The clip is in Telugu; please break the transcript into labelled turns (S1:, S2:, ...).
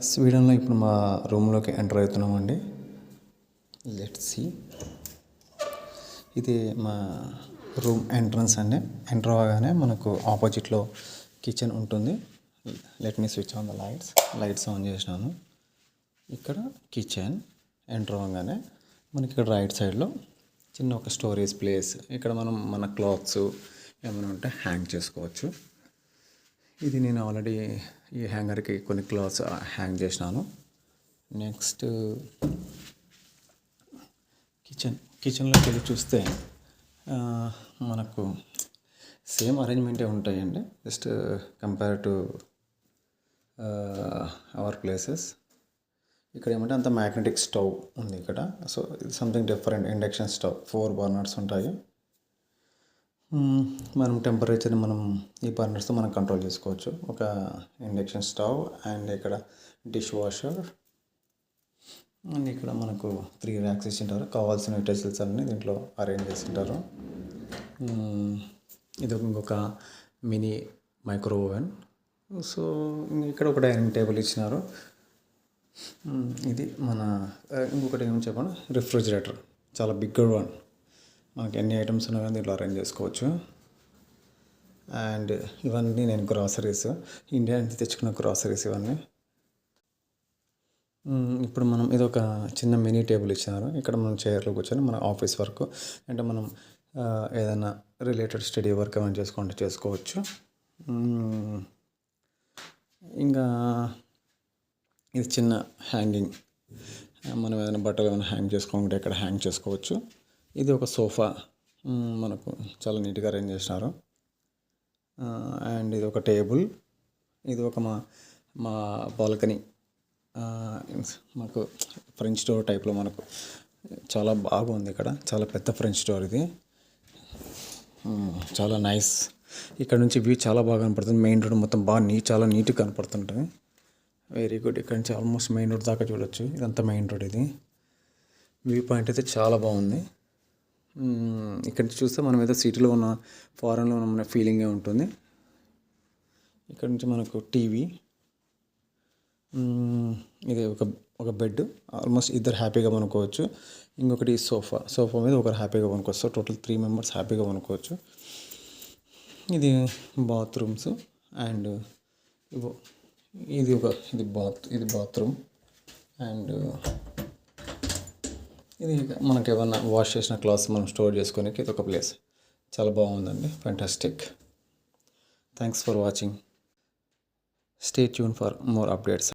S1: స్వీడన్లో ఇప్పుడు మా రూమ్లోకి ఎంటర్ అవుతున్నామండి. Let's see. ఇది మా రూమ్ ఎంట్రన్స్ అండి. ఎంటర్ అవ్వగానే మనకు ఆపోజిట్లో కిచెన్ ఉంటుంది. Let me switch on the lights on చేసినాను. ఇక్కడ కిచెన్ ఎంటర్ అవ్వగానే మనకి ఇక్కడ రైట్ సైడ్లో చిన్న ఒక స్టోరేజ్ ప్లేస్. ఇక్కడ మనం మన క్లాత్స్ ఏమైనా ఉంటే హ్యాంగ్ చేసుకోవచ్చు. ఇది నేను ఆల్రెడీ ఈ హ్యాంగర్కి కొన్ని క్లాత్స్ హ్యాంగ్ చేసినాను. నెక్స్ట్ కిచెన్లోకి వెళ్ళి చూస్తే మనకు సేమ్ అరేంజ్మెంటే ఉంటాయండి. Just compare to our places. ఇక్కడ ఏమంటే అంత మ్యాగ్నెటిక్ స్టవ్ ఉంది ఇక్కడ. సో ఇది something different. Induction stove 4 burners ఉంటాయి. మనం టెంపరేచర్ని ఈ బర్నర్స్తో మనం కంట్రోల్ చేసుకోవచ్చు. ఒక ఇండక్షన్ స్టవ్ అండ్ ఇక్కడ డిష్ వాషర్ అండ్ ఇక్కడ మనకు 3 ర్యాక్స్ ఇచ్చింటారు. కావాల్సిన యూటెన్సిల్స్ అన్నీ దీంట్లో అరేంజ్ చేసింటారు. ఇది ఇంకొక మినీ మైక్రో ఓవెన్. సో ఇక్కడ ఒక డైనింగ్ టేబుల్ ఇచ్చినారు. ఇది మన ఇంకొకటి ఏమని చెప్పండి, రిఫ్రిజిరేటర్. చాలా బిగ్గర్ వన్. మనకి ఎన్ని ఐటమ్స్ ఉన్నా కానీ దీంట్లో అరేంజ్ చేసుకోవచ్చు. అండ్ ఇవన్నీ నేను గ్రాసరీస్, ఇండియా నుంచి తెచ్చుకున్న గ్రాసరీస్ ఇవన్నీ. ఇప్పుడు మనం ఇది ఒక చిన్న మినీ టేబుల్ ఇచ్చినారు. ఇక్కడ మనం చైర్లో కూర్చొని మన ఆఫీస్ వర్క్ అంటే మనం ఏదైనా రిలేటెడ్ స్టడీ వర్క్ ఏమైనా చేసుకోవచ్చు. ఇంకా ఇది చిన్న హ్యాంగింగ్. మనం ఏదైనా బట్టలు ఏమైనా హ్యాంగ్ చేసుకోవాలంటే ఇక్కడ హ్యాంగ్ చేసుకోవచ్చు. ఇది ఒక సోఫా మనకు చాలా నీట్గా అరేంజ్ చేసినారు. అండ్ ఇది ఒక టేబుల్. ఇది ఒక మా బాల్కనీ. మాకు ఫ్రెంచ్ డోర్ టైప్లో మనకు చాలా బాగుంది. ఇక్కడ చాలా పెద్ద ఫ్రెంచ్ డోర్ ఇది. చాలా నైస్. ఇక్కడ నుంచి వ్యూ చాలా బాగా కనపడుతుంది. మెయిన్ రోడ్ మొత్తం చాలా నీట్గా కనపడుతుంటుంది. Very good. ఇక్కడ నుంచి ఆల్మోస్ట్ మెయిన్ రోడ్ దాకా చూడొచ్చు. ఇదంతా మెయిన్ రోడ్. ఇది వ్యూ పాయింట్ అయితే చాలా బాగుంది. ఇక్కడ నుంచి చూస్తే మనం ఏదో సిటీలో ఉన్న ఫారెన్లో ఉన్న ఫీలింగే ఉంటుంది. ఇక్కడ నుంచి మనకు టీవీ, ఇది ఒక బెడ్. ఆల్మోస్ట్ ఇద్దరు హ్యాపీగా పనుకోవచ్చు. ఇంకొకటి సోఫా మీద ఒకరు హ్యాపీగా పనుకోవచ్చు. సో టోటల్ 3 మెంబర్స్ హ్యాపీగా పనుకోవచ్చు. ఇది బాత్రూమ్స్ అండ్ ఇది బాత్రూమ్. అండ్ ఇది మనకి ఏమన్నా వాష్ చేసిన క్లాత్స్ మనం స్టోర్ చేసుకోనికి ఇది ఒక ప్లేస్. చాలా బాగుందండి. Fantastic. Thanks for watching. Stay tune for more updates.